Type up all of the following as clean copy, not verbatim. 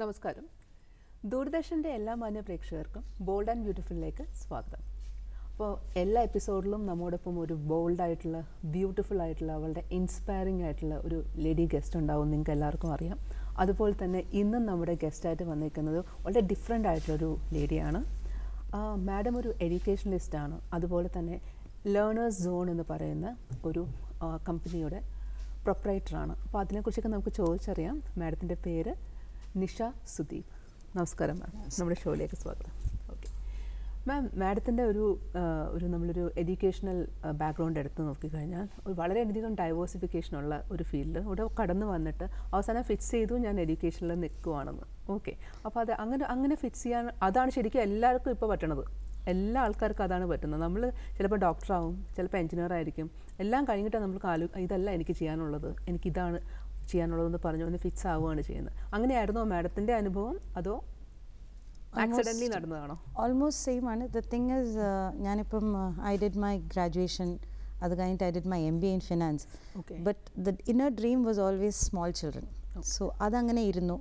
നമസ്കാരം. ദൂരദർശൻ്റെ എല്ലാ മാന്യ പ്രേക്ഷകർക്കും ബോൾഡ് ആൻഡ് ബ്യൂട്ടിഫുള്ളിലേക്ക് സ്വാഗതം. അപ്പോൾ എല്ലാ എപ്പിസോഡിലും നമ്മോടൊപ്പം ഒരു ബോൾഡായിട്ടുള്ള ബ്യൂട്ടിഫുൾ ആയിട്ടുള്ള വളരെ ഇൻസ്പയറിംഗ് ആയിട്ടുള്ള ഒരു ലേഡി ഗസ്റ്റ് ഉണ്ടാവും, നിങ്ങൾക്ക് എല്ലാവർക്കും അറിയാം. അതുപോലെ തന്നെ ഇന്നും നമ്മുടെ ഗസ്റ്റായിട്ട് വന്നിരിക്കുന്നത് വളരെ ഡിഫറെൻ്റ് ആയിട്ടുള്ളൊരു ലേഡിയാണ്. മാഡം ഒരു എഡ്യൂക്കേഷണലിസ്റ്റാണ്. അതുപോലെ തന്നെ ലേണേഴ്സ് സോൺ എന്ന് പറയുന്ന ഒരു കമ്പനിയുടെ പ്രൊപ്പറേറ്ററാണ്. അപ്പോൾ അതിനെക്കുറിച്ചൊക്കെ നമുക്ക് ചോദിച്ചറിയാം. മാഡത്തിൻ്റെ പേര് നിഷ സുദീപ്. നമസ്കാരം മാം, നമ്മുടെ ഷോയിലേക്ക് സ്വാഗതം. ഓക്കെ മാം, മാഡത്തിൻ്റെ നമ്മളൊരു എഡ്യൂക്കേഷണൽ ബാക്ക്ഗ്രൗണ്ട് എടുത്ത് നോക്കിക്കഴിഞ്ഞാൽ വളരെയധികം ഡൈവേഴ്സിഫിക്കേഷനുള്ള ഒരു ഫീൽഡ് ഇവിടെ കടന്നു വന്നിട്ട് അവസാനം ഫിക്സ് ചെയ്തു ഞാൻ എഡ്യൂക്കേഷനിൽ നിൽക്കുവാണെന്ന്. ഓക്കെ, അപ്പോൾ അത് അങ്ങനെ ഫിക്സ് ചെയ്യാൻ അതാണ് ശരിക്കും എല്ലാവർക്കും ഇപ്പോൾ പറ്റണത്. എല്ലാ ആൾക്കാർക്കും അതാണ് പറ്റുന്നത്. നമ്മൾ ചിലപ്പോൾ ഡോക്ടറാവും, ചിലപ്പോൾ എഞ്ചിനീയർ ആയിരിക്കും. എല്ലാം കഴിഞ്ഞിട്ട് നമ്മൾ ഇതല്ല എനിക്ക് ചെയ്യാനുള്ളത്, എനിക്കിതാണ് ചെയ്യാനുള്ളതെന്ന് പറഞ്ഞു ഒന്ന് ഫിക്സ് ആവുകയാണ് ചെയ്യുന്നത്. അങ്ങനെയായിരുന്നോ മാഡത്തിൻ്റെ അനുഭവം, അതോ ആക്സിഡൻ്റലി നടന്നതാണോ? ഓൾമോസ്റ്റ് സെയിം ആണ്. ദ തിങ് ഇസ്, ഞാനിപ്പം ഐ ഡിഡ് മൈ ഗ്രാജുവേഷൻ, അത് കഴിഞ്ഞിട്ട് I did my MBA in finance. But the inner dream was always small children. So അതങ്ങനെ ഇരുന്നു.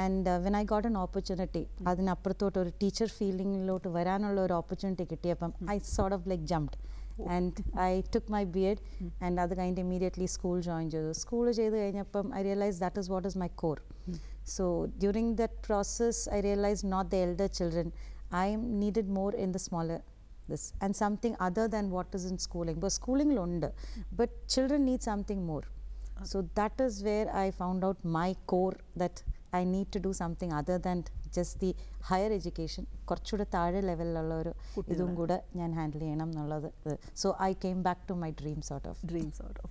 And when I got an opportunity, അതിനപ്പുറത്തോട്ട് ഒരു teacher ഫീൽഡിങ്ങിലോട്ട് വരാനുള്ള ഒരു ഓപ്പർച്യൂണിറ്റി കിട്ടിയപ്പം I sort of like jumped and I took my B.Ed and അത് കഴിഞ്ഞിട്ട് immediately school join ചെയ്തു. സ്കൂൾ ചെയ്ത് കഴിഞ്ഞപ്പം I realized that is what is my core. So during that process I realized not the elder children, I needed more in the smaller this and something other than what is in schooling. But schooling ഉണ്ട്, but children need something more. So that is where I found out my core, that I need to do something other than just the higher education. കുറച്ചുകൂടെ താഴെ ലെവലിലുള്ള ഒരു ഇതും കൂടെ ഞാൻ handle ചെയ്യണം എന്നുള്ളത്. So I came back to my dream sort of.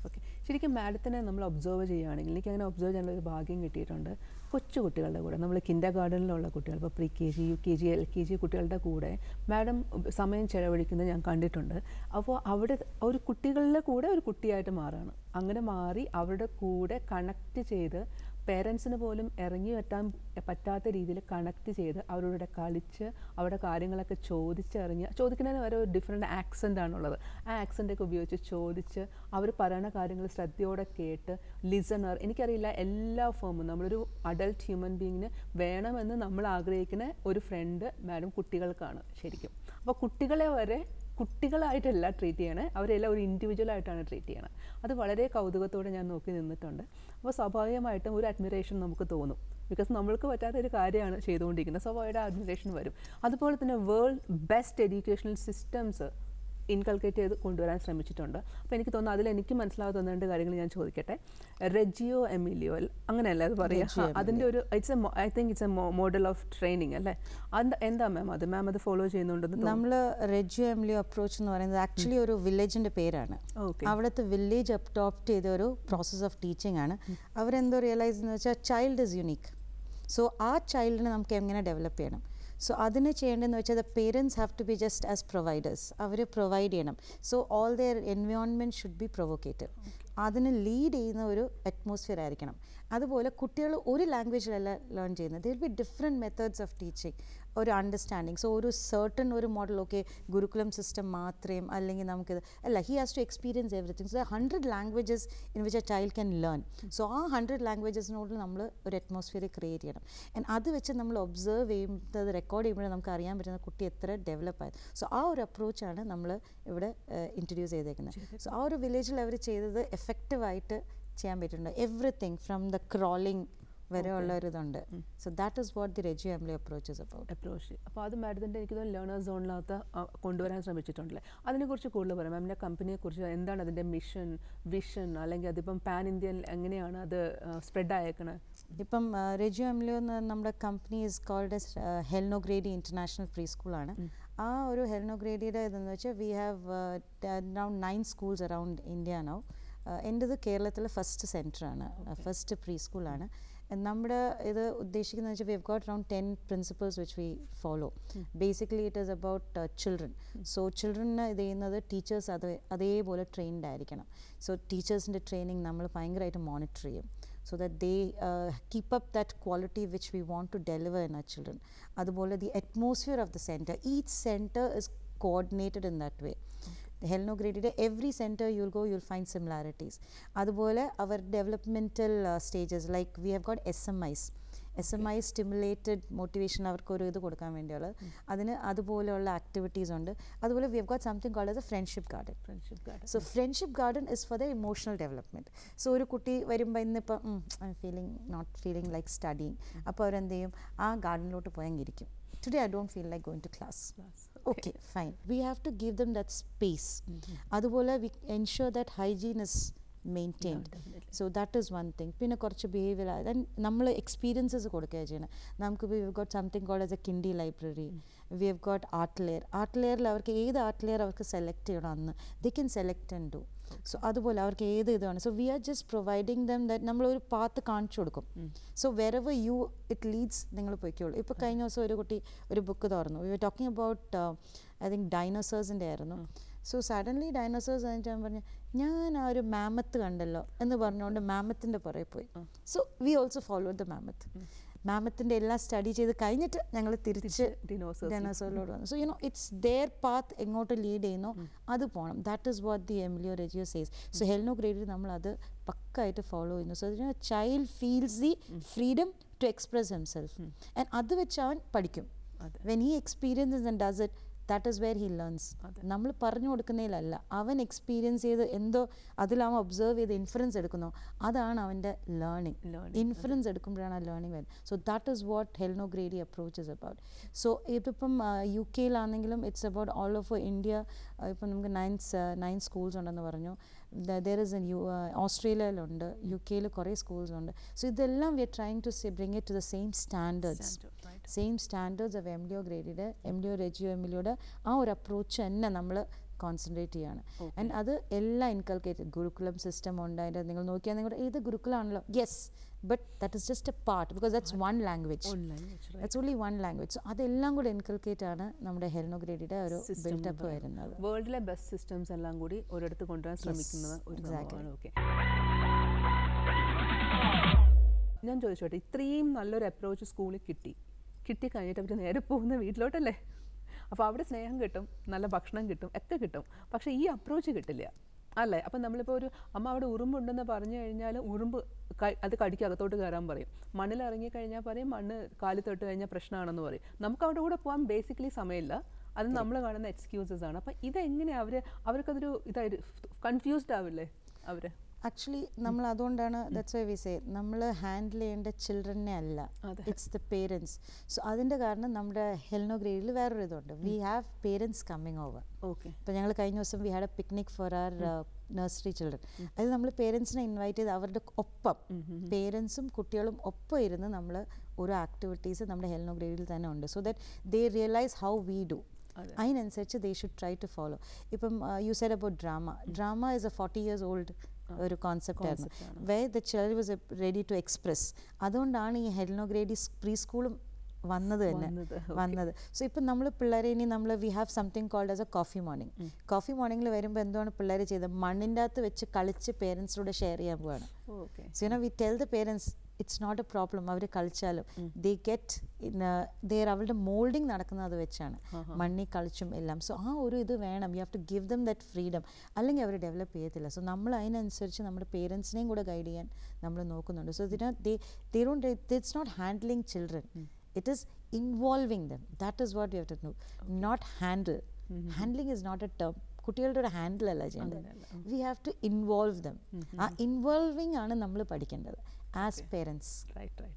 Okay, ശരിക്കും മാഡത്തിനെ നമ്മൾ ഒബ്സർവ് ചെയ്യുകയാണെങ്കിൽ എനിക്കങ്ങനെ ഒബ്സർവ് ചെയ്യാനുള്ള ഒരു ഭാഗ്യം കിട്ടിയിട്ടുണ്ട്. കൊച്ചു കുട്ടികളുടെ കൂടെ, നമ്മൾ കിൻഡർ ഗാർഡനിലുള്ള കുട്ടികൾ, ഇപ്പോൾ pre-KG, UKG, LKG കുട്ടികളുടെ കൂടെ മാഡം സമയം ചെലവഴിക്കുന്നത് ഞാൻ കണ്ടിട്ടുണ്ട്. അപ്പോൾ അവിടെ ഒരു കുട്ടികളുടെ കൂടെ ഒരു കുട്ടിയായിട്ട് മാറുകയാണ്. അങ്ങനെ മാറി അവരുടെ കൂടെ കണക്റ്റ് ചെയ്ത് പേരൻസിന് പോലും ഇറങ്ങി വെട്ടാൻ പറ്റാത്ത രീതിയിൽ കണക്റ്റ് ചെയ്ത് അവരോട് കളിച്ച് അവരുടെ കാര്യങ്ങളൊക്കെ ചോദിക്കുന്നതിന് വരെ ഒരു ഡിഫറെൻ്റ് ആക്സെൻ്റ് ആണുള്ളത്. ആ ആക്സെൻ്റൊക്കെ ഉപയോഗിച്ച് ചോദിച്ച് അവർ പറയുന്ന കാര്യങ്ങൾ ശ്രദ്ധയോടെ കേട്ട് ലിസണർ. എനിക്കറിയില്ല, എല്ലാ ഫോമും നമ്മളൊരു അഡൾട്ട് ഹ്യൂമൻ ബീങ്ങിന് വേണമെന്ന് നമ്മൾ ആഗ്രഹിക്കുന്ന ഒരു ഫ്രണ്ട് മാഡം കുട്ടികൾക്കാണ് ശരിക്കും. അപ്പോൾ കുട്ടികളെ വരെ കുട്ടികളായിട്ടല്ല ട്രീറ്റ് ചെയ്യണേ, അവരെല്ലാം ഒരു ഇൻഡിവിജ്വലായിട്ടാണ് ട്രീറ്റ് ചെയ്യണത്. അത് വളരെ കൗതുകത്തോടെ ഞാൻ നോക്കി നിന്നിട്ടുണ്ട്. അപ്പോൾ സ്വാഭാവികമായിട്ടും ഒരു അഡ്മിറേഷൻ നമുക്ക് തോന്നും, ബിക്കോസ് നമ്മൾക്ക് പറ്റാത്തൊരു കാര്യമാണ് ചെയ്തുകൊണ്ടിരിക്കുന്നത്. സ്വാഭാവികമായിട്ട് അഡ്മിറേഷൻ വരും. അതുപോലെ തന്നെ world best educational systems inculcate ചെയ്ത് കൊണ്ടുവരാൻ ശ്രമിച്ചിട്ടുണ്ട്. അപ്പോൾ എനിക്ക് തോന്നുന്നു അതിൽ എനിക്ക് മനസ്സിലാകാത്ത രണ്ട് കാര്യങ്ങൾ ഞാൻ ചോദിക്കട്ടെ. റെജിയോ എമിലിയോ അങ്ങനെയല്ലേ അത് പറയുക? അതിൻ്റെ ഒരു I think it's A model of training അല്ലേ? എന്താ മാം അത്? മാം അത് ഫോളോ ചെയ്യുന്നുണ്ടെന്ന്? നമ്മൾ റെജിയോ എമിലിയോ അപ്രോച്ച് എന്ന് പറയുന്നത് ആക്ച്വലി ഒരു വില്ലേജിൻ്റെ പേരാണ്. അവിടുത്തെ വില്ലേജ് അഡോപ്റ്റ് ചെയ്ത ഒരു പ്രോസസ് ഓഫ് ടീച്ചിങ് ആണ്. അവരെന്തോ റിയലൈസ് എന്ന് വെച്ചാൽ ചൈൽഡ് ഇസ് യുണീക്ക്. സോ ആ ചൈൽഡിനെ നമുക്ക് എങ്ങനെ ഡെവലപ്പ് ചെയ്യണം? സോ അതിന് ചെയ്യേണ്ടതെന്ന് വെച്ചാൽ the parents have to be just as providers. അവർ പ്രൊവൈഡ് ചെയ്യണം. So all their environment should be provocative. അതിന് ലീഡ് ചെയ്യുന്ന ഒരു അറ്റ്മോസ്ഫിയർ ആയിരിക്കണം. അതുപോലെ കുട്ടികൾ ഒരു ലാംഗ്വേജിലല്ല ലേൺ ചെയ്യുന്നത്. There'll be different methods of teaching, ഒരു അണ്ടർസ്റ്റാൻഡിങ്. സോ ഒരു സർട്ടൺ ഒരു മോഡൽ, ഓക്കെ ഗുരുകുലം സിസ്റ്റം മാത്രം അല്ലെങ്കിൽ നമുക്കിത് അല്ല, he has to experience everything. So 100 languages in which a child can learn. So ആ 100 ലാംഗ്വേജസിനോട് നമ്മൾ ഒരു അറ്റ്മോസ്ഫിയർ ക്രിയേറ്റ് ചെയ്യണം. ആൻഡ് അത് വെച്ച് നമ്മൾ ഒബ്സർവ് ചെയ്യുന്നത്, റെക്കോർഡ് ചെയ്യുമ്പോഴേ നമുക്ക് അറിയാൻ പറ്റുന്ന കുട്ടി എത്ര ഡെവലപ്പായത്. സോ ആ ഒരു അപ്രോച്ചാണ് നമ്മൾ ഇവിടെ ഇൻട്രൊഡ്യൂസ് ചെയ്തേക്കുന്നത്. സോ ആ ഒരു വില്ലേജിൽ അവർ ചെയ്തത് എഫക്റ്റീവായിട്ട് ചെയ്യാൻ പറ്റുന്നുണ്ട്. എവറിത്തിങ് ഫ്രം ദ ക്രോളിംഗ് വരെ ഉള്ള ഒരു ഇതുണ്ട്. So that is what the Reggio Emilio approach is about. അപ്പോൾ അത് മാഡത്തിൻ്റെ എനിക്ക് തോന്നുന്നു ലേണേഴ്സ് സോണിനകത്ത് കൊണ്ടുവരാൻ ശ്രമിച്ചിട്ടുണ്ടല്ലേ? അതിനെക്കുറിച്ച് കൂടുതൽ പറയാം. മാമിൻ്റെ കമ്പനിയെക്കുറിച്ച് എന്താണ് അതിൻ്റെ മിഷൻ, വിഷൻ, അല്ലെങ്കിൽ അതിപ്പം പാൻ ഇന്ത്യൻ എങ്ങനെയാണ് അത് സ്പ്രെഡ് ആയേക്കണത്? ഇപ്പം റെജിയോ എമിലിയോ എന്ന് നമ്മുടെ കമ്പനി ഈസ് കോൾഡ് എസ് ഹെൽനോഗ്രേഡി ഇൻ്റർനാഷണൽ പ്രീ സ്കൂളാണ്. ആ ഒരു ഹെൽനോഗ്രേഡിയുടെ ഇതെന്ന് വെച്ചാൽ we have around 9 schools around India now. എൻ്റെത് കേരളത്തിലെ ഫസ്റ്റ് സെൻറ്ററാണ്, ഫസ്റ്റ് പ്രീ സ്കൂളാണ്. നമ്മുടെ ഇത് ഉദ്ദേശിക്കുന്നത് വെച്ചാൽ we have got around 10 principles which we follow. Basically it is about children. So ചിൽഡ്രന് ഇത് ചെയ്യുന്നത് ടീച്ചേഴ്സ് അതേപോലെ ട്രെയിൻഡ് ആയിരിക്കണം. സോ ടീച്ചേഴ്സിൻ്റെ ട്രെയിനിങ് നമ്മൾ ഭയങ്കരമായിട്ട് മോണിറ്റർ ചെയ്യും. so that they keep up that quality which we want to deliver in our children. അതുപോലെ the atmosphere of the center, each center is coordinated in that way. Helnograded every center you'll go, you'll find similarities. അതുപോലെ our developmental stages, like we have got SMIs. SMI stimulated motivation അവർക്ക് ഒരു ഇത് കൊടുക്കാൻ വേണ്ടിയുള്ളത്. അതിന് അതുപോലെയുള്ള activities ഉണ്ട്. അതുപോലെ we have got something called as a friendship garden. So friendship garden is for the emotional development. So ഒരു കുട്ടി വരുമ്പോൾ ഇന്നിപ്പം I am not feeling like studying, അപ്പോൾ അവരെന്ത് ചെയ്യും, ആ ഗാർഡനിലോട്ട് പോയെങ്കിരിക്കും. Today I don't feel like going to class. Okay, fine. We have to give them that space. അതുപോലെ we ensure that hygiene is maintained. So that is one thing. പിന്നെ കുറച്ച് behaviour then നമ്മൾ experiences കൊടുക്കുക ചെയ്യണം. നമുക്ക് we have got something called as a kindy library. We have got art layer. Art layerൽ അവർക്ക് ഏത് art layer അവർക്ക് select ചെയ്യണം അന്ന് they can select and do. So അതുപോലെ അവർക്ക് ഏത് ഇതാണ്. So we are just providing them that നമ്മളൊരു പാത്ത് കാണിച്ചു കൊടുക്കും. So wherever you it leads നിങ്ങൾ പോയിക്കോളൂ. ഇപ്പോൾ കഴിഞ്ഞ ദിവസം ഒരു കുട്ടി ഒരു ബുക്ക് തുറന്നു. We were talking about I think ഡൈനോസേഴ്സിൻ്റെ ആയിരുന്നു. സോ സഡൻലി ഡൈനോസേഴ്സ് എന്നിട്ട് ഞാൻ പറഞ്ഞു ഞാൻ ആ ഒരു മാമത്ത് കണ്ടല്ലോ എന്ന് പറഞ്ഞുകൊണ്ട് മാമത്തിൻ്റെ പുറകെ പോയി. So we also follow the mammoth. മാമത്തിൻ്റെ എല്ലാം സ്റ്റഡി ചെയ്ത് കഴിഞ്ഞിട്ട് ഞങ്ങൾ തിരിച്ച് ഡൈനോസറിലോട്ട് വന്നു. So you know it's their path എങ്ങോട്ട് ലീഡ് ചെയ്യുന്നോ അത് പോകണം. That is what the Emilio Reggio says. So ഹെൽനോ ഗ്രേഡിൽ നമ്മളത് പക്കായിട്ട് ഫോളോ ചെയ്യുന്നു. So child feels the freedom to express himself and അത് വെച്ച് അവൻ പഠിക്കും. When he experiences and does it that is where he learns. നമ്മൾ പറഞ്ഞു കൊടുക്കുന്നതിലല്ല, അവൻ എക്സ്പീരിയൻസ് ചെയ്ത് എന്തോ അതിലവൻ ഒബ്സർവ് ചെയ്ത് ഇൻഫറൻസ് എടുക്കുന്നോ അതാണ് അവൻ്റെ ലേണിംഗ്. ഇൻഫറൻസ് എടുക്കുമ്പോഴാണ് ആ ലേണിംഗ് വരുന്നത്. സോ ദാറ്റ് ഈസ് വാട്ട് ഹെൽനോ ഗ്രേഡി അപ്രോച്ച് ഇസ് അബൌട്ട്. സോ ഇപ്പം UK it's about all of India. ഇപ്പം നമുക്ക് 9 സ്കൂൾസ് ഉണ്ടെന്ന് പറഞ്ഞു. there is in ഓസ്ട്രേലിയയിലുണ്ട്, UK കുറേ സ്കൂൾസ് ഉണ്ട്. സോ ഇതെല്ലാം we are trying to bring it to the same standards of Emilio ഗ്രേഡിയുടെ എമിലിയോ റെജിയോ എമിലിയോയുടെ ആ ഒരു അപ്രോച്ച് തന്നെ നമ്മൾ കോൺസെൻട്രേറ്റ് ചെയ്യാണ്. ആൻഡ് അത് എല്ലാം ഇൻകൾക്കേറ്റഡ് ഗുരുകുലം സിസ്റ്റം ഉണ്ട്. അതിൻ്റെ നിങ്ങൾ നോക്കിയാൽ നിങ്ങളുടെ ഏത് ഗുരുകുലമാണല്ലോ, yes, but that is just a part because that's one language. That's only one language. So അതെല്ലാം കൂടി ഇൻകൾക്കേറ്റ് ആണ് നമ്മുടെ ഹെൽനോ ഗ്രേഡിയുടെ ഒരു ബിൽഡപ്പ് വരുന്നത്. വേൾഡിലെ ബെസ്റ്റ് സിസ്റ്റംസ് എല്ലാം കൂടി ഒരിടത്ത് കൊണ്ടുവരാൻ ശ്രമിക്കുന്നത് ഒരു സംഭവമാണ്. ഓക്കെ, ഞാൻ ചോദിച്ചോട്ടെ, ഇത്രയും നല്ലൊരു അപ്രോച്ച് സ്കൂളിൽ കിട്ടിക്കഴിഞ്ഞിട്ട് അവർ നേരെ പോകുന്ന വീട്ടിലോട്ടല്ലേ? അപ്പോൾ അവിടെ സ്നേഹം കിട്ടും, നല്ല ഭക്ഷണം കിട്ടും, ഒക്കെ കിട്ടും. പക്ഷേ ഈ അപ്രോച്ച് കിട്ടില്ല അല്ലേ? അപ്പം നമ്മളിപ്പോൾ ഒരു അമ്മ അവിടെ ഉറുമ്പുണ്ടെന്ന് പറഞ്ഞു കഴിഞ്ഞാൽ ഉറുമ്പ് അത് കടിക്ക് അകത്തോട്ട് കയറാൻ പറയും. മണ്ണിൽ ഇറങ്ങിക്കഴിഞ്ഞാൽ പറയും മണ്ണ് കാലി തൊട്ട് കഴിഞ്ഞാൽ പ്രശ്നമാണെന്ന് പറയും. നമുക്ക് അവിടെ കൂടെ പോകാൻ ബേസിക്കലി സമയമില്ല. അത് നമ്മൾ കാണുന്ന എക്സ്ക്യൂസസ് ആണ്. അപ്പം ഇതെങ്ങനെ അവർക്കതൊരു കൺഫ്യൂസ്ഡ് ആവില്ലേ അവർ? ആക്ച്വലി നമ്മൾ അതുകൊണ്ടാണ് ദാറ്റ്സ് വൈ വി സേ നമ്മൾ ഹാൻഡിൽ ചെയ്യേണ്ട ചിൽഡ്രനെ അല്ല, ഇറ്റ്സ് ദ പേരൻസ്. സോ അതിൻ്റെ കാരണം നമ്മുടെ ഹെൽനോ ഗ്രേഡിൽ വേറൊരു ഇതുണ്ട്, we have parents coming over. Okay, ഇപ്പോൾ ഞങ്ങൾ കഴിഞ്ഞ ദിവസം we had a picnic for our nursery children. അതിൽ നമ്മൾ പേരൻസിനെ ഇൻവൈറ്റ് ചെയ്ത് അവരുടെ ഒപ്പം പേരൻസും കുട്ടികളും ഒപ്പം ഇരുന്ന് നമ്മൾ ഓരോ ആക്ടിവിറ്റീസ് നമ്മുടെ ഹെൽനോ ഗ്രേഡിൽ തന്നെ ഉണ്ട്. So that they realise how we do. അതിനനുസരിച്ച് they should try to follow. ഇപ്പം you said about drama is a 40 years old ഒരു കോൺസെപ്റ്റ് ആയിരുന്നു, way the child was ready to express. അതുകൊണ്ടാണ് ഈ ഹെൽനോ ഗ്രേഡി പ്രീ സ്കൂളും വന്നത്. സോ ഇപ്പം നമ്മൾ പിള്ളേരെ ഇനി നമ്മൾ we have something called as a coffee മോർണിംഗിൽ വരുമ്പോൾ എന്താണ് പിള്ളേർ ചെയ്തത്, മണ്ണിൻ്റെ അകത്ത് വെച്ച് കളിച്ച് പേരൻസിലൂടെ ഷെയർ ചെയ്യാൻ പോവാണ്. So you know we tell the parents it's not a problem, അവർ കളിച്ചാലും ദേ ഗെറ്റ് അവളുടെ മോൾഡിങ് നടക്കുന്നത് അത് വെച്ചാണ്, മണ്ണി കളിച്ചും എല്ലാം. സോ ആ ഒരു ഇത് വേണം, you have to give them that freedom, അല്ലെങ്കിൽ അവർ ഡെവലപ്പ് ചെയ്യത്തില്ല. സോ നമ്മൾ അതിനനുസരിച്ച് നമ്മുടെ പേരൻസിനെയും കൂടെ ഗൈഡ് ചെയ്യാൻ നമ്മൾ നോക്കുന്നുണ്ട്. So it's not handling children, it is involving them. That is what you have to do, not handle. Handling is not a term. കുട്ടികളുടെ ഒരു ഹാൻഡിൽ അല്ല ചെയ്യേണ്ടത്, we have to involve them. ആ ഇൻവോൾവിങ് ആണ് നമ്മൾ പഠിക്കേണ്ടത് ആസ് പേരൻസ്. റൈറ്റ്.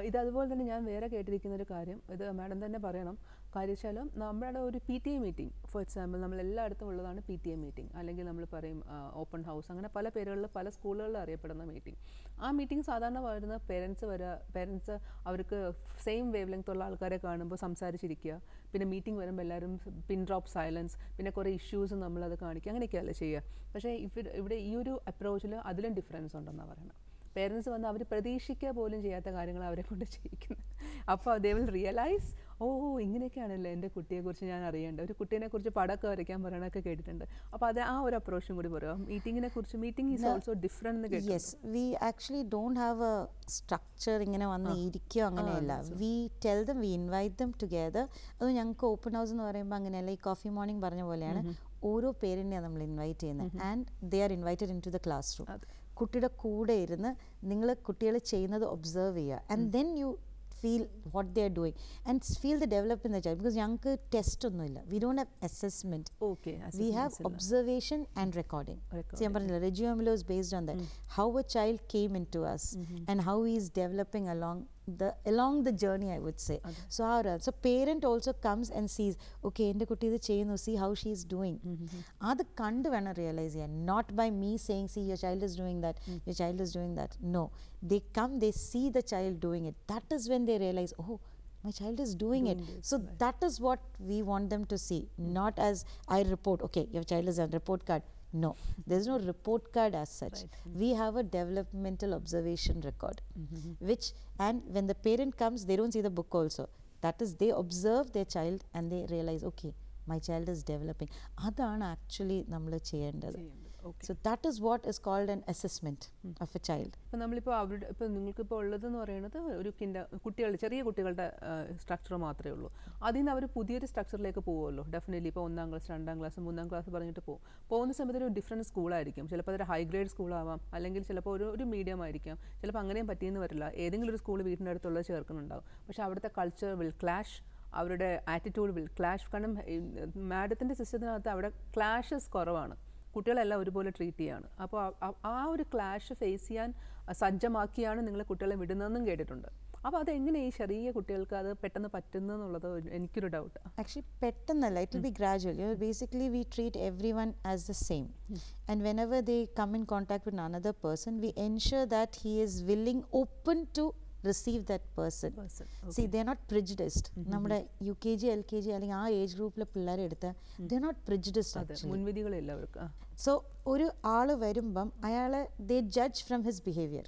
ഇത് അതുപോലെ തന്നെ ഞാൻ വേറെ കേട്ടിരിക്കുന്ന ഒരു കാര്യം, ഇത് മാഡം തന്നെ പറയണം. കാര്യവശാലും നമ്മുടെ ഒരു PTA മീറ്റിംഗ്, ഫോർ എക്സാമ്പിൾ നമ്മൾ എല്ലായിടത്തും ഉള്ളതാണ് PTA മീറ്റിംഗ്, അല്ലെങ്കിൽ നമ്മൾ പറയും ഓപ്പൺ ഹൗസ്, അങ്ങനെ പല പേരുകളിൽ പല സ്കൂളുകളിൽ അറിയപ്പെടുന്ന മീറ്റിംഗ്. ആ മീറ്റിംഗ് സാധാരണ വരുന്ന പേരൻസ് അവർക്ക് സെയിം വേവ് ലെങ്ത് ഉള്ള ആൾക്കാരെ കാണുമ്പോൾ സംസാരിച്ചിരിക്കുക, പിന്നെ മീറ്റിംഗ് വരുമ്പോൾ എല്ലാവരും പിൻ ഡ്രോപ്പ് സൈലൻസ്, പിന്നെ കുറേ ഇഷ്യൂസ് നമ്മളത് കാണിക്കുക, അങ്ങനെയൊക്കെയല്ലേ ചെയ്യുക. പക്ഷേ ഇവിടെ ഈ ഒരു അപ്രോച്ചിൽ അതിലും ഡിഫറൻസ് ഉണ്ടെന്നാണ് പറയുന്നത്. പേരൻസ് വന്ന് അവർ പ്രതീക്ഷിക്കുക പോലും ചെയ്യാത്ത കാര്യങ്ങൾ അവരെ കൊണ്ട് ചെയ്യിക്കുന്നത്. അപ്പോൾ ദേ വിൽ റിയലൈസ്, ഇങ്ങനെയൊക്കെയാണല്ലോ എൻ്റെ കുട്ടിയെക്കുറിച്ച് ഞാൻ അറിയേണ്ടത്. ഒരു കുട്ടീനെക്കുറിച്ച് പടമൊക്കെ വരയ്ക്കാൻ പറയണമൊക്കെ കേട്ടിട്ടുണ്ട്. അപ്പോൾ അത് ആ ഒരു അപ്രോച്ചും കൂടി പറയാം. മീറ്റിംഗ് ഈസ് ഓൾസോ ഡിഫറെൻ്റ് എന്ന് കേട്ടു. Yes, we actually don't have a structure, ഇങ്ങനെ വന്ന് ഇരിക്കുകയോ അങ്ങനെയല്ല. We tell them, we invite them together. അത് ഞങ്ങൾക്ക് ഓപ്പൺ ഹൗസ് എന്ന് പറയുമ്പോൾ അങ്ങനെയല്ല, ഈ കോഫി മോർണിംഗ് പറഞ്ഞ പോലെയാണ്. ഓരോ പേരൻറ്റിനെയാണ് നമ്മൾ ഇൻവൈറ്റ് ചെയ്യുന്നത്, and they are invited into the classroom. കുട്ടിയുടെ കൂടെ ഇരുന്ന് നിങ്ങൾ കുട്ടികൾ ചെയ്യുന്നത് ഒബ്സർവ് ചെയ്യുക and then you feel what they are doing and feel the develop in the child, because ഞങ്ങൾക്ക് ടെസ്റ്റ് ഒന്നുമില്ല, we don't have assessment. Okay, we have observation and recording. ഞാൻ പറഞ്ഞില്ല Reggio is based on that, how a child came into us and how he is developing along the journey, I would say. So parent also comes and sees, okay എൻ്റെ കുട്ടി ഇത് ചെയ്യുന്നു, see how she is doing. അത് കണ്ട് വേണം realize ചെയ്യാൻ, not by me saying see your child is doing that, your child is doing that. No, they come, they see the child doing it. That is when they realize, oh my child is doing it. So that is what we want them to see, not as I report, okay your child is on report card. No, there is no report card as such. We have a developmental observation record, which, and when the parent comes, they don't see the book also. That is, they observe their child and they realize, okay my child is developing. Adana actually nammal cheyendadu. So that is what is called an assessment of a child. ഇപ്പോൾ നമ്മളിപ്പോൾ അവരുടെ ഇപ്പോൾ നിങ്ങൾക്കിപ്പോൾ ഉള്ളതെന്ന് പറയുന്നത് ഒരു കുട്ടികളുടെ ചെറിയ കുട്ടികളുടെ സ്ട്രക്ചർ മാത്രമേ ഉള്ളൂ. അതിൽ നിന്ന് അവർ പുതിയൊരു സ്ട്രക്ചറിലേക്ക് പോകുമല്ലോ ഡെഫിനറ്റ്ലി. ഇപ്പോൾ 1ാം ക്ലാസ് 2ാം ക്ലാസ് 3ാം ക്ലാസ് പറഞ്ഞിട്ട് പോകുന്ന സമയത്ത് ഒരു ഡിഫറെൻറ്റ് സ്കൂളായിരിക്കും. ചിലപ്പോൾ അതൊരു ഹൈ ഗ്രേഡ് സ്കൂളാവാം, അല്ലെങ്കിൽ ചിലപ്പോൾ ഒരു മീഡിയം ആയിരിക്കാം, ചിലപ്പോൾ അങ്ങനെയും പറ്റിയെന്ന് വരില്ല. ഏതെങ്കിലും ഒരു സ്കൂൾ വീടിൻ്റെ അടുത്തുള്ളത് ചേർക്കുന്നുണ്ടാവും. പക്ഷേ അവിടുത്തെ കൾച്ചർ വിൽ ക്ലാഷ്, അവരുടെ ആറ്റിറ്റ്യൂഡ് വിൽ ക്ലാഷ്. കാരണം മാഡത്തിൻ്റെ സിസ്റ്റത്തിനകത്ത് അവിടെ ക്ലാഷസ് കുറവാണ്, കുട്ടികളെല്ലാം ഒരുപോലെ ട്രീറ്റ് ചെയ്യാണ്. അപ്പോൾ ആ ഒരു ക്ലാഷ് ഫേസ് ചെയ്യാൻ സജ്ജമാക്കിയാണ് നിങ്ങൾ കുട്ടികളെ വിടുന്നതെന്നും കേട്ടിട്ടുണ്ട്. അപ്പോൾ അതെങ്ങനെ ഈ ചെറിയ കുട്ടികൾക്ക് അത് പെട്ടെന്ന് പറ്റുന്നതെന്നുള്ളത് എനിക്കൊരു ഡൗട്ട്. ആക്ച്വലി പെട്ടെന്നല്ല, it will be gradual. Basically we treat every one as the same and whenever they come in contact with another person we ensure that he is willing open to receive that person. Okay. See, they are not prejudiced. നമ്മുടെ UKG LKG അല്ലെങ്കിൽ ആ age ഗ്രൂപ്പിലെ പിള്ളേരെ എടുത്താൽ they are not prejudiced actually. മുൻവിധികളില്ല അവർക്ക്. So ഒരു ആൾ വരുമ്പം അയാളെ they judge from his behavior.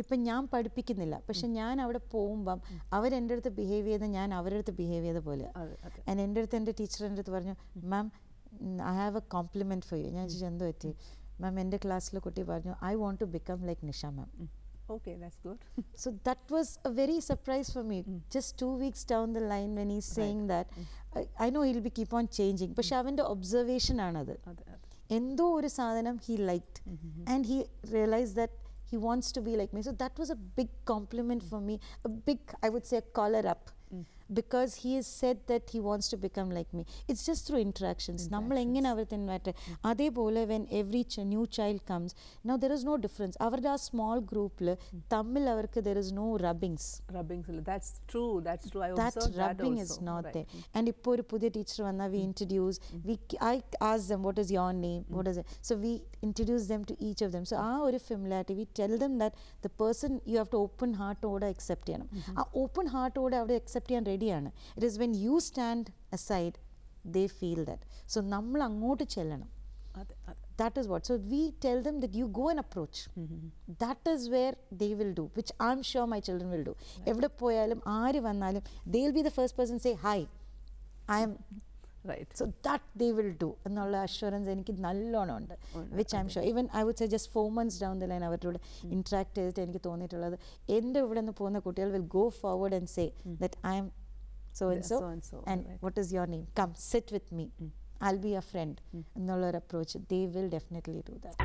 ഇപ്പം ഞാൻ പഠിപ്പിക്കുന്നില്ല, പക്ഷെ ഞാൻ അവിടെ പോകുമ്പം അവരെൻ്റെ അടുത്ത് ബിഹേവ് ചെയ്ത് ഞാൻ അവരുടെ അടുത്ത് ബിഹേവ് ചെയ്ത പോലെ. ആൻഡ് എൻ്റെ അടുത്ത് എൻ്റെ ടീച്ചർ എൻ്റെ അടുത്ത് പറഞ്ഞു, ma'am I have a compliment for you. ഞാൻ ചോദിച്ചു എന്തോ പറ്റി? മാം എൻ്റെ ക്ലാസ്സിലെ കുട്ടി പറഞ്ഞു, I want to become like Nisha ma'am. Okay, that's good. So that was a very surprise for me. Just 2 weeks down the line when he's saying that, I know he'll be keep on changing. But avante observation aanadu. Endo oru sadhanam he liked and he realized that he wants to be like me. So that was a big compliment for me, a big, I would say, a collar up. Because he has said that he wants to become like me. It's just through interactions. Nammal engane avarthe invite adhe pole when every new child comes, now there is no difference. Avarda small group le tammil avarku there is no rubbings. That's true I that observed that rubbing also. is not there. And ippo oru pudhiya teacher vanna we introduce, I ask them what is your name, what is it, so we introduce them to each of them. So aa oru familiarity, we tell them that the person you have to open heart ode accept cheyanam. Aa open heart ode avade accept cheyan ready ആണ്. It is when you stand aside they feel that. So നമ്മൾ അങ്ങോട്ട് ചെല്ലണം. That is what. So we tell them that you go and approach. That is where they will do, which I'm sure my children will do. എവിടെ പോയാലും ആര് വന്നാലും they will be the first person say hi, I am right. So that they will do എന്നുള്ള assurance എനിക്ക് നല്ലോണം ഉണ്ട്, which I'm sure even I would say just 4 months down the line അവരോട് interact ചെയ്തിട്ട് എനിക്ക് തോന്നിയിട്ടുള്ളത്, എൻ്റെ ഇവിടെ നിന്ന് പോകുന്ന കുട്ടികൾ will go forward and say that I am so and so and what is your name, come sit with me, I'll be your friend എന്നുള്ള ഒരു approach. They will definitely do that.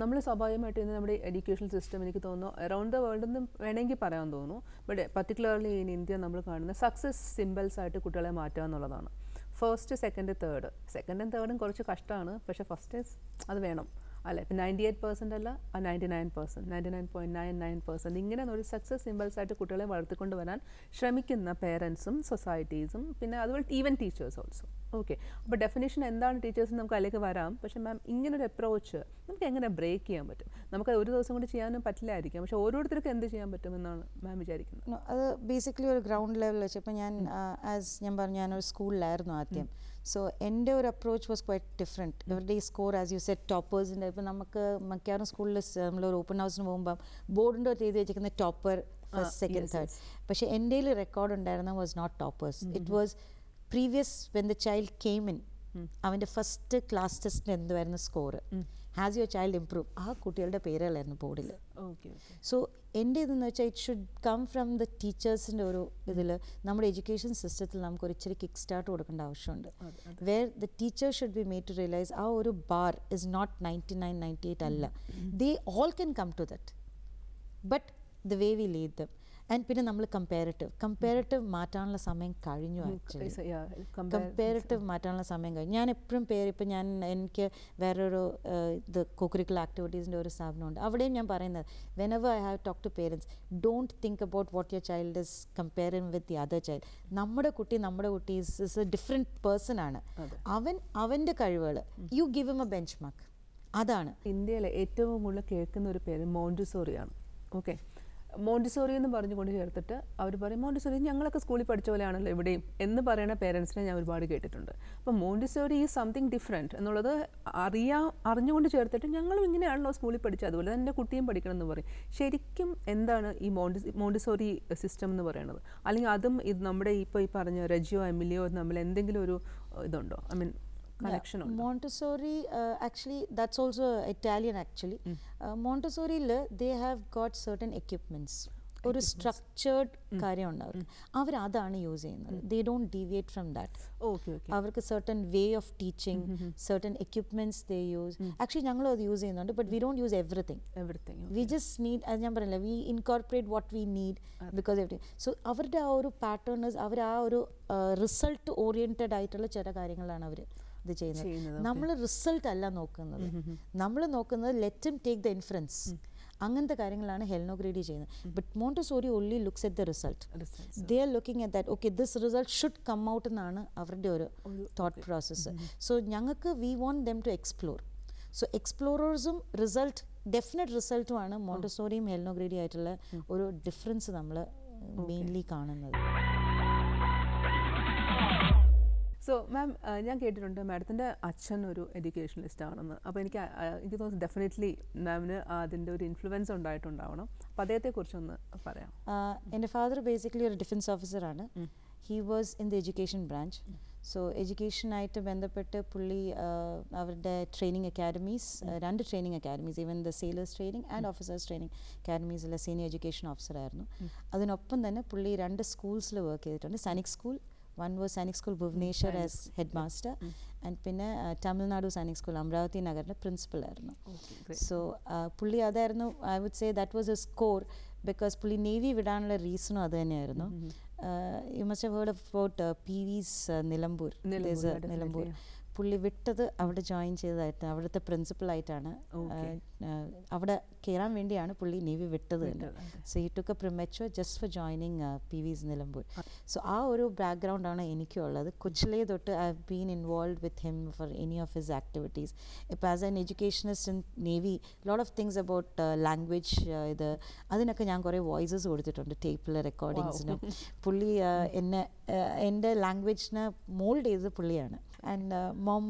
നമ്മൾ സ്വാഭാവികമായിട്ട് ഇന്ന് നമ്മുടെ എഡ്യൂക്കേഷൻ സിസ്റ്റം എനിക്ക് തോന്നുന്നു around the world എന്ന് വേണമെങ്കിൽ പറയാൻ തോന്നുന്നു. ബട്ട് പർട്ടിക്കുലർലി ഇൻ ഇന്ത്യ നമ്മൾ കാണുന്ന സക്സസ് സിമ്പിൾസ് ആയിട്ട് കുട്ടികളെ മാറ്റുക എന്നുള്ളതാണ്. ഫസ്റ്റ് സെക്കൻഡ് തേർഡും കുറച്ച് കഷ്ടമാണ്, പക്ഷേ ഫസ്റ്റ് അത് വേണം അല്ലേ. ഇപ്പം 98% അല്ല, 99%, 99.99% ഇങ്ങനെ ഒരു സക്സസ് സിമ്പിൾസ് ആയിട്ട് കുട്ടികളെ വളർത്തിക്കൊണ്ട് വരാൻ ശ്രമിക്കുന്ന പേരൻസും സൊസൈറ്റീസും പിന്നെ അതുപോലെ ഈവൻ ടീച്ചേഴ്സ് ഓൾസോ. ഓക്കെ, അപ്പോൾ ഡെഫിനേഷൻ എന്താണ് ടീച്ചേഴ്സ് നമുക്ക് അതിലേക്ക് വരാം. പക്ഷേ മാം ഇങ്ങനൊരു അപ്രോച്ച് നമുക്ക് എങ്ങനെ ബ്രേക്ക് ചെയ്യാൻ പറ്റും? നമുക്ക് ഒരു ദിവസം കൊണ്ട് ചെയ്യാനും പറ്റില്ലായിരിക്കാം, പക്ഷേ ഓരോരുത്തർക്കും എന്ത് ചെയ്യാൻ പറ്റുമെന്നാണ് മാം വിചാരിക്കുന്നത്? അത് ബേസിക്കലി ഒരു ഗ്രൗണ്ട് ലെവലിൽ വെച്ച് ഇപ്പോൾ ഞാൻ പറഞ്ഞു ഞാനൊരു സ്കൂളിലായിരുന്നു ആദ്യം. സോ എൻ്റെ ഒരു അപ്രോച്ച് വാസ് ക്വൈറ്റ് ഡിഫറെൻറ്റ്. ഇവരുടെ ഈ സ്കോർ ആസ് യു സെറ്റ് ടോപ്പേഴ്സിൻ്റെ ഇപ്പോൾ നമുക്ക് മിക്കവാറും സ്കൂളിൽ നമ്മളൊരു ഓപ്പൺ ഹൗസിന് പോകുമ്പം ബോർഡിൻ്റെ ഒരു എഴുതി വെച്ചിരിക്കുന്ന ടോപ്പർ ഫസ്റ്റ് സെക്കൻഡ് തേർഡ്. പക്ഷേ എൻ്റെ റെക്കോർഡ് ഉണ്ടായിരുന്ന was not toppers. It was previous when the child came in അവൻ്റെ ഫസ്റ്റ് ക്ലാസ് ടെസ്റ്റിന് എന്തുവായിരുന്നു score. Has your child improve, ആ കുട്ടികളുടെ പേരുകളായിരുന്നു ബോർഡിൽ. ഓക്കെ. സോ എൻ്റെ ഇതെന്ന് വെച്ചാൽ it should come from the ടീച്ചേഴ്സിൻ്റെ ഒരു ഇതിൽ നമ്മുടെ എഡ്യൂക്കേഷൻ സിസ്റ്റത്തിൽ നമുക്ക് ഒരു ഇച്ചിരി കിക്ക് സ്റ്റാർട്ട് കൊടുക്കേണ്ട ആവശ്യമുണ്ട്. Where the teacher should be made to realise ആ ഒരു ബാർ ഇസ് നോട്ട് 99, 98 അല്ല. They all can come to that, but the way we lead them. And പിന്നെ നമ്മൾ കമ്പാരിറ്റീവ് മാറ്റാനുള്ള സമയം കഴിഞ്ഞു. ആക്ച്വലി കമ്പാരിറ്റീവ് മാറ്റാനുള്ള സമയം കഴിഞ്ഞു. ഞാൻ എപ്പോഴും ഇപ്പം എനിക്ക് വേറൊരു ഇത് കോക്കരിക്കുലർ ആക്ടിവിറ്റീസിൻ്റെ ഒരു സ്ഥാപനമുണ്ട്. അവിടെയും ഞാൻ പറയുന്നത് whenever I have talk to parents, don't think about what your child is comparing with the other child. നമ്മുടെ കുട്ടി ഇസ് എ ഡിഫറെൻറ്റ് പേഴ്സൺ ആണ്. അവൻ്റെ കഴിവുകൾ you give him a benchmark. അതാണ് ഇന്ത്യയിലെ ഏറ്റവും കൂടുതൽ കേൾക്കുന്ന ഒരു പേര് മോണ്ടിസോറിയാണ്. ഓക്കെ, മോണ്ടിസോറി എന്ന് പറഞ്ഞുകൊണ്ട് ചേർത്തിട്ട് അവർ പറയും മോണ്ടിസോറി ഞങ്ങളൊക്കെ സ്കൂളിൽ പഠിച്ച പോലെയാണല്ലോ ഇവിടെയും എന്ന് പറയുന്ന പേരൻസിനെ ഞാൻ ഒരുപാട് കേട്ടിട്ടുണ്ട്. അപ്പോൾ മോണ്ടിസോറി ഈസ് സംതിങ് ഡിഫറെൻറ്റ് എന്നുള്ളത് അറിഞ്ഞുകൊണ്ട് ചേർത്തിട്ട് ഞങ്ങളും ഇങ്ങനെയാണല്ലോ സ്കൂളിൽ പഠിച്ചത്, അതുപോലെ തന്നെ കുട്ടിയും പഠിക്കണം എന്ന് പറയും. ശരിക്കും എന്താണ് ഈ മോണ്ടിസോറി സിസ്റ്റം എന്ന് പറയുന്നത്? അല്ലെങ്കിൽ അതും ഇത് നമ്മുടെ ഇപ്പോൾ ഈ പറഞ്ഞ റെജിയോ എമിലിയോ നമ്മൾ എന്തെങ്കിലും ഒരു ഇതുണ്ടോ? I mean Montessori, actually that's also Italian actually. Montessori they have got certain equipments. ഒരു സ്ട്രക്ചേർഡ് കാര്യം ഉണ്ടാവും, അവർ അതാണ് യൂസ് ചെയ്യുന്നത്. They don't deviate from that. അവർക്ക് certain way of teaching, certain equipments they use. Actually ഞങ്ങളും അത് യൂസ് ചെയ്യുന്നുണ്ട്, but we don't use everything. We just need, അത് ഞാൻ പറഞ്ഞില്ല, we incorporate what we need because everything. So അവരുടെ ആ ഒരു പാറ്റേൺസ്, അവർ ആ ഒരു റിസൾട്ട് ഓറിയന്റഡ് ആയിട്ടുള്ള ചില കാര്യങ്ങളാണ് അവർ ഇത് ചെയ്യുന്നത്. നമ്മൾ റിസൾട്ട് അല്ല നോക്കുന്നത്, നമ്മൾ നോക്കുന്നത് let him take the inference. അങ്ങനത്തെ കാര്യങ്ങളാണ് ഹെൽനോഗ്രേഡി ചെയ്യുന്നത്. But Montessori only looks at the result. They are looking at that, okay this result should come out എന്നാണ് അവരുടെ ഒരു തോട്ട് പ്രോസസ്സ്. സോ ഞങ്ങൾക്ക് we want them to explore. So എക്സ്പ്ലോറേഴ്സും result, definite റിസൾട്ടുമാണ് മോണ്ടസോറിയും ഹെൽനോഗ്രേഡി ആയിട്ടുള്ള ഒരു ഡിഫറൻസ് നമ്മൾ മെയിൻലി കാണുന്നത്. സോ മാം, ഞാൻ കേട്ടിട്ടുണ്ട് മാഡത്തിൻ്റെ അച്ഛൻ ഒരു എഡ്യൂക്കേഷണലിസ്റ്റ് ആണെന്ന്. അപ്പോൾ എനിക്ക് തോന്നുന്നു ഡെഫിനറ്റ്ലി മാമിന് അതിൻ്റെ ഒരു ഇൻഫ്ലുവൻസ് ഉണ്ടായിട്ടുണ്ടാവണം. അപ്പോൾ അദ്ദേഹത്തെക്കുറിച്ചൊന്ന് പറയാം. എൻ്റെ ഫാദർ ബേസിക്കലി ഒരു ഡിഫൻസ് ഓഫീസറാണ്. He was in the education branch. So എഡ്യൂക്കേഷനായിട്ട് ബന്ധപ്പെട്ട് പുള്ളി അവരുടെ training academies, 2 training academies, even the sailors training and officers training അക്കാഡമീസിലെ സീനിയർ എഡ്യൂക്കേഷൻ ഓഫീസറായിരുന്നു. അതിനൊപ്പം തന്നെ പുള്ളി 2 സ്കൂൾസിൽ വർക്ക് ചെയ്തിട്ടുണ്ട്. Sainik school, one was Sainik School Bhubaneswar as headmaster, and പിന്നെ Tamil Nadu Sainik School Amravati Nagar's principal ആയിരുന്നു. So പുള്ളി അതായിരുന്നു, I would say that was his core, because പുള്ളി നേവി വിടാനുള്ള റീസണും അത് തന്നെയായിരുന്നു. You must have heard about PV's Nilambur. Nilambur പുള്ളി വിട്ടത് അവിടെ ജോയിൻ ചെയ്തതായിട്ട് അവിടുത്തെ പ്രിൻസിപ്പളായിട്ടാണ്. അവിടെ കയറാൻ വേണ്ടിയാണ് പുള്ളി നേവി വിട്ടത് തന്നെ. So he took a premature just for joining PV's Nilambur. സോ ആ ഒരു ബാക്ക്ഗ്രൗണ്ടാണ് എനിക്കും ഉള്ളത്. കൊച്ചിലേ തൊട്ട് I have been involve with him for any of his activities. ഇപ്പോൾ as an educationist in navy, lot of things about language, ഇത് അതിനൊക്കെ ഞാൻ കുറേ വോയിസസ് കൊടുത്തിട്ടുണ്ട് ടേപ്പിലെ റെക്കോർഡിങ്സിനും. പുള്ളി എൻ്റെ ലാംഗ്വേജിനെ മോൾഡ് ചെയ്തത് പുള്ളിയാണ്. And mom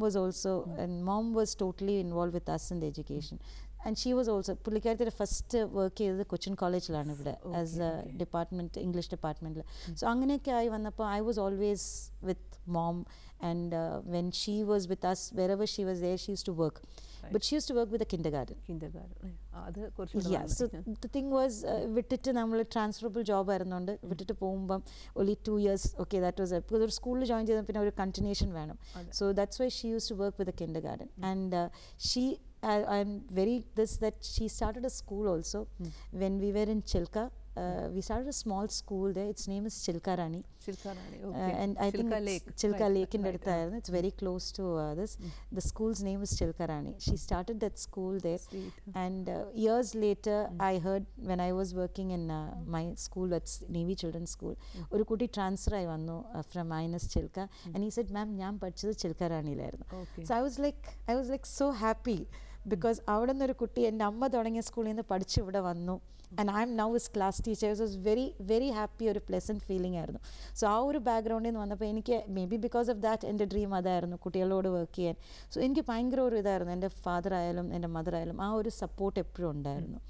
was totally involved with us in the education. And she was also, പുള്ളിക്കാരത്തിൻ്റെ ഫസ്റ്റ് വർക്ക് ചെയ്തത് കൊച്ചിൻ കോളേജിലാണ് ഇവിടെ ആസ് എ ഡിപ്പാർട്ട്മെൻറ്റ്, ഇംഗ്ലീഷ് ഡിപ്പാർട്ട്മെൻറ്റിൽ. സോ അങ്ങനെയൊക്കെ ആയി വന്നപ്പോൾ I was always with mom. And when she was with us, wherever she was there, she used to work. But she used to work with a kindergarten. Yeah, so the thing was, വിട്ടിട്ട് നമ്മൾ transferable job ആയിരുന്നുകൊണ്ട് വിട്ടിട്ട് പോകുമ്പം only 2 years, okay, that was it. because ഒരു സ്കൂളിൽ join ചെയ്ത പിന്നെ ഒരു continuation വേണം. So that's why she used to work with a kindergarten. And I'm very that she started a school also when we were in Chilka. We started a small school there. Its name is Chilkarani. Okay. And I think Chilka Lake in Daditayarnu. It's very close to this. The school's name is Chilkarani. She started that school there. Sweet. And years later, I heard when I was working in my school, that's Navy Children's School, oru kutti transfer ayi vannu from INS Chilka, and he said, "Ma'am, ഞാൻ പഠിച്ചത് ചിൽക്കറാണിയിലായിരുന്നു." So I was like so happy, because അവിടെ നിന്നൊരു കുട്ടി എൻ്റെ അമ്മ തുടങ്ങിയ സ്കൂളിൽ നിന്ന് പഠിച്ച് ഇവിടെ വന്നു. And I am now is class teacher. It was very very happy, ഒരു പ്ലെസൻറ്റ് ഫീലിംഗ് ആയിരുന്നു. സോ ആ ഒരു ബാക്ക്ഗ്രൗണ്ടിൽ നിന്ന് വന്നപ്പോൾ എനിക്ക് may be because of that എൻ്റെ ഡ്രീം അതായിരുന്നു, കുട്ടികളോട് വർക്ക് ചെയ്യാൻ. സോ എനിക്ക് ഭയങ്കര ഒരു ഇതായിരുന്നു. എൻ്റെ ഫാദർ ആയാലും എൻ്റെ മദർ ആയാലും ആ ഒരു സപ്പോർട്ട് എപ്പോഴും ഉണ്ടായിരുന്നു.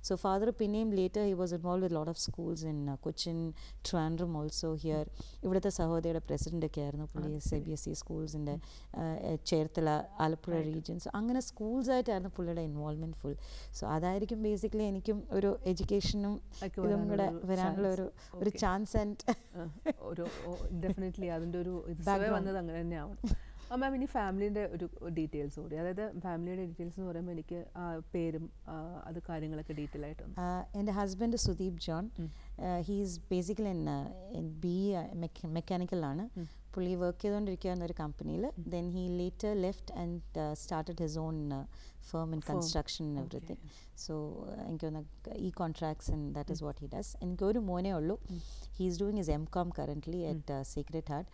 So father പിന്നെയും later he was involved with a lot of schools in Cochin, Trivandrum also here. ഇവിടുത്തെ സഹോദരിയുടെ പ്രസിഡന്റ് ഒക്കെ ആയിരുന്നു പുള്ളി. CBSE സ്കൂൾസിൻ്റെ ചേർത്തല ആലപ്പുഴ റീജിയൻസ് അങ്ങനെ സ്കൂൾസ് ആയിട്ടായിരുന്നു പുള്ളിയുടെ ഇൻവോൾവ്മെൻറ്റ് ഫുൾ. സോ അതായിരിക്കും ബേസിക്കലി എനിക്കും ഒരു എഡ്യൂക്കേഷനും ഇതും കൂടെ വരാനുള്ള ഒരു ചാൻസ്. ആൻഡ് ഒരു ഡെഫിനറ്റ്ലി അതിൻ്റെ ഒരു വന്നത് അങ്ങനെ തന്നെയാവണം. മാം ഇനി ഫാമിലിൻ്റെ ഒരു ഡീറ്റെയിൽസ് കൂടി, അതായത് ഫാമിലിയുടെ ഡീറ്റെയിൽസ് എന്ന് പറയുമ്പോൾ എനിക്ക് പേരും അത് കാര്യങ്ങളൊക്കെ ഡീറ്റെയിൽ ആയിട്ടൊന്ന്. എൻ്റെ husband Sudeep John, he's basically in BE മെക്കാനിക്കലാണ്. പുള്ളി വർക്ക് ചെയ്തുകൊണ്ടിരിക്കുകയായിരുന്ന ഒരു കമ്പനിയിൽ. Then he later left and started his own firm in construction and everything. So എനിക്കൊന്ന് contracts and that is what he does. എനിക്കൊരു മോനേ ഉള്ളൂ. He is doing his MCom currently at Sacred Heart.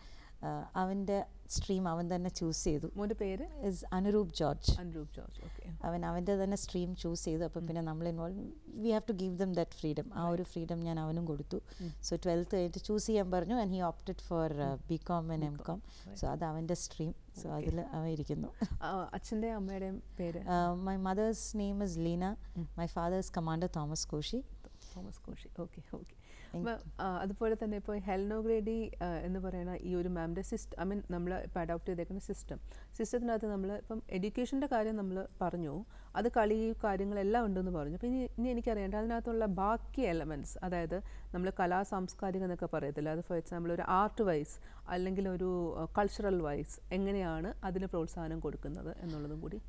അവൻ്റെ stream അവൻ തന്നെ choose ചെയ്തു. മോൻ്റെ പേര് ഇസ് അനുരൂപ് ജോർജ്. ഓക്കെ. അവൻ്റെ തന്നെ സ്ട്രീം ചൂസ് ചെയ്തു. അപ്പം പിന്നെ നമ്മൾ involve we have to give them that freedom. ആ ഒരു ഫ്രീഡം ഞാൻ അവനും കൊടുത്തു. സോ 12th കഴിഞ്ഞിട്ട് ചൂസ് ചെയ്യാൻ പറഞ്ഞു. And he opted four BCom and MCom. So അത് അവൻ്റെ സ്ട്രീം. സോ അതിൽ അവൻ ഇരിക്കുന്നു. അച്ഛൻ്റെ അമ്മയുടെയും പേര്? My mother's name is Leena. My fathers commander Thomas Koshy. Okay. അതുപോലെ തന്നെ ഇപ്പോൾ ഹെൽനോഗ്രേഡി എന്ന് പറയുന്ന ഈ ഒരു മാമിൻ്റെ ഐ മീൻ നമ്മൾ ഇപ്പോൾ അഡോപ്റ്റ് ചെയ്തേക്കുന്ന സിസ്റ്റത്തിനകത്ത് നമ്മൾ ഇപ്പം എഡ്യൂക്കേഷൻ്റെ കാര്യം നമ്മൾ പറഞ്ഞു, അത് കളി കാര്യങ്ങളെല്ലാം ഉണ്ടെന്ന് പറഞ്ഞു. അപ്പോൾ ഇനി എനിക്കറിയേണ്ട അതിനകത്തുള്ള ബാക്കി എലമെൻറ്റ്സ്, അതായത് നമ്മൾ കലാ സാംസ്കാരികം എന്നൊക്കെ പറയത്തില്ല, അത് ഫോർ എക്സാമ്പിൾ ഒരു ആർട്ട് വൈസ് അല്ലെങ്കിൽ ഒരു കൾച്ചറൽ വൈസ് എങ്ങനെയാണ് അതിന് പ്രോത്സാഹനം കൊടുക്കുന്നത് എന്നുള്ളതും കൂടി.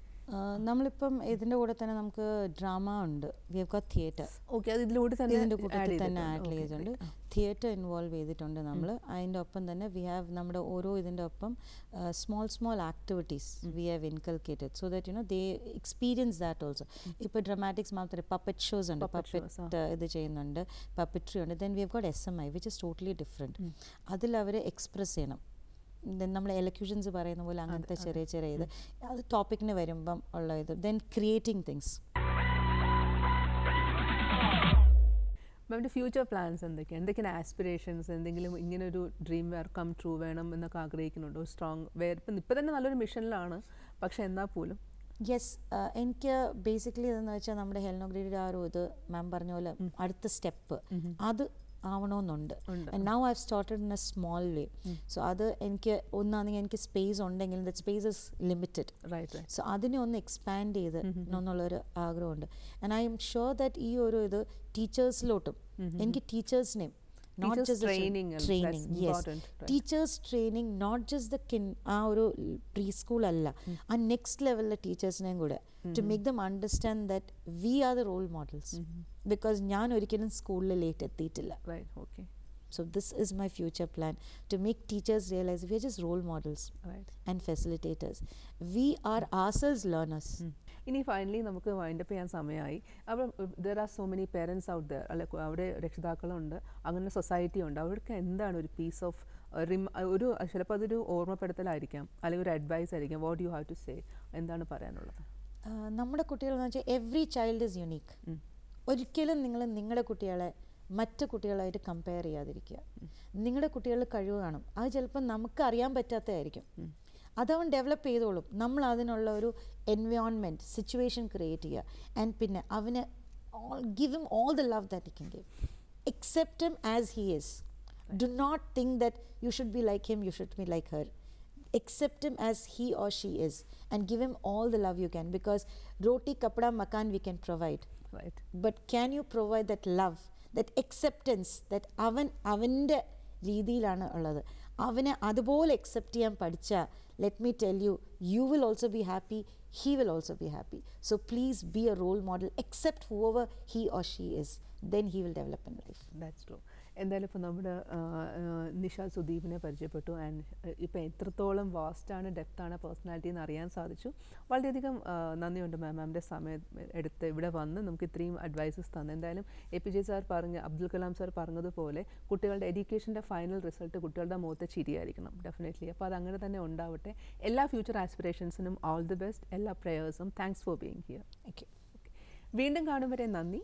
നമ്മളിപ്പം ഇതിൻ്റെ കൂടെ തന്നെ നമുക്ക് ഡ്രാമ ഉണ്ട്, V have got theatre. Okay, അത് ഇതിലൂടെ തന്നെ ഇതിൻ്റെ കൂട്ടത്തിൽ തന്നെ ആഡ് ചെയ്തിട്ടുണ്ട്. തിയേറ്റർ ഇൻവോൾവ് ചെയ്തിട്ടുണ്ട് നമ്മൾ. അതിൻ്റെ ഒപ്പം തന്നെ വി ഹാവ് നമ്മുടെ ഓരോ ഇതിൻ്റെ ഒപ്പം small activities we have ഇൻകൾക്കേറ്റഡ് so that they experience that also. ഇപ്പോൾ ഡ്രാമാറ്റിക്സ് മാത്രമേ പപ്പറ്റ് ഷോസ് ഉണ്ട്, പപ്പറ്റ് ഇത് ചെയ്യുന്നുണ്ട്, പപ്പറ്റ്രി ഉണ്ട്. Then we have got SMI which is totally different. അതിൽ അവർ എക്സ്പ്രസ് ചെയ്യണം. ദെൻ നമ്മൾ എലക്യൂഷൻസ് പറയുന്ന പോലെ അങ്ങനത്തെ ചെറിയ ഇത് അത് ടോപ്പിക്കിന് വരുമ്പം ഉള്ള ഇത്. Then creating things. മാമിൻ്റെ ഫ്യൂച്ചർ പ്ലാൻസ് എന്തൊക്കെയാണ് ആസ്പിറേഷൻസ്? എന്തെങ്കിലും ഇങ്ങനൊരു ഡ്രീം കം ട്രൂ വേണം എന്നൊക്കെ ആഗ്രഹിക്കുന്നുണ്ടോ? സ്ട്രോങ് ഇപ്പം തന്നെ നല്ലൊരു മിഷനിലാണ്, പക്ഷെ എന്നാൽ പോലും. യെസ്, എനിക്ക് ബേസിക്കലി ഇതെന്ന് വെച്ചാൽ നമ്മുടെ ഹെൽനോഗ്രേഡിയുടെ ആ ഒരു ഇത് മാം പറഞ്ഞ പോലെ അടുത്ത സ്റ്റെപ്പ് അത് ആവണമെന്നുണ്ട്. And now I have started in a small way. So അത് എനിക്ക് ഒന്നാണെങ്കിൽ എനിക്ക് സ്പേസ് ഉണ്ടെങ്കിൽ that space is limited. So അതിനെ ഒന്ന് എക്സ്പാൻഡ് ചെയ്ത് എന്നുള്ളൊരു ആഗ്രഹമുണ്ട്. And I'm sure that ഈ ഒരു ഇത് ടീച്ചേഴ്സിലോട്ടും എനിക്ക് ടീച്ചേഴ്സിനെയും not just training, yes, teachers training, not just the ആ ഒരു preschool അല്ല, ആ next level ടീച്ചേഴ്സിനെയും കൂടെ to make them understand that we are the role models, because ഞാൻ ഒരിക്കലും സ്കൂളിൽ ലേറ്റ് എത്തിയിട്ടില്ല. So this is my future plan, to make teachers realize we are just role models and facilitators. We are ourselves learners. ഇനി finally നമുക്ക് wind up ചെയ്യാൻ സമയമായി. അപ്പോൾ there are so many parents out there, അല്ലെ അവിടെ രക്ഷിതാക്കളുണ്ട്, അങ്ങനെ society ഉണ്ട്. അവർക്ക് എന്താണ് ഒരു പീസ് ഓഫ് ഒരു ചിലപ്പോൾ അതൊരു ഓർമ്മപ്പെടുത്തലായിരിക്കാം, അല്ലെങ്കിൽ ഒരു അഡ്വൈസ് ആയിരിക്കാം. What you have to say? എന്താണ് പറയാനുള്ളത്? നമ്മുടെ കുട്ടികളെന്ന് വെച്ചാൽ എവ്രി ചൈൽഡ് ഈസ് യുണീക്ക്. ഒരിക്കലും നിങ്ങൾ നിങ്ങളുടെ കുട്ടികളെ മറ്റു കുട്ടികളായിട്ട് കമ്പയർ ചെയ്യാതിരിക്കുക. നിങ്ങളുടെ കുട്ടികളിൽ കഴിവ് കാണും, അത് ചിലപ്പോൾ നമുക്ക് അറിയാൻ പറ്റാത്തതായിരിക്കും, അതവൻ ഡെവലപ്പ് ചെയ്തോളും. നമ്മൾ അതിനുള്ള ഒരു എൻവയോൺമെൻറ്റ് സിറ്റുവേഷൻ ക്രിയേറ്റ് ചെയ്യുക. ആൻഡ് പിന്നെ അവന് give him all the love that he can give. Accept him as he is. Do not think that you should be like him, you should be like her. Accept him as he or she is and give him all the love you can, because roti kapda makan we can provide, but can you provide that love, that acceptance, that അവൻ്റെ രീതിയിലാണ് ഉള്ളത്, അവനെ അതുപോലെ accept ചെയ്യാൻ പഠിച്ചാൽ, let me tell you, you will also be happy, he will also be happy. So please be a role model, accept whoever he or she is, then he will develop in life. That's true. എന്തായാലും ഇപ്പോൾ നമ്മുടെ നിഷ സുദീപിനെ പരിചയപ്പെട്ടു. And ഇപ്പോൾ എത്രത്തോളം വാസ്റ്റാണ് ഡെപ്താണ് personality എന്ന് അറിയാൻ സാധിച്ചു. വളരെയധികം നന്ദിയുണ്ട് മാമിൻ്റെ സമയം എടുത്ത് ഇവിടെ വന്ന് നമുക്ക് ഇത്രയും അഡ്വൈസസ് തന്നു. എന്തായാലും APJ sir Abdul Kalam sir പറഞ്ഞതുപോലെ കുട്ടികളുടെ എഡ്യൂക്കേഷൻ്റെ ഫൈനൽ റിസൾട്ട് കുട്ടികളുടെ മുഖത്തെ ചിരിയായിരിക്കണം ഡെഫിനറ്റ്ലി. അപ്പോൾ അത് അങ്ങനെ തന്നെ ഉണ്ടാവട്ടെ. എല്ലാ ഫ്യൂച്ചർ ആസ്പിറേഷൻസിനും ഓൾ ദി ബെസ്റ്റ്. എല്ലാ പ്രേയേഴ്സും. Thanks for being here. Thank you. വീണ്ടും കാണും വരെ നന്ദി.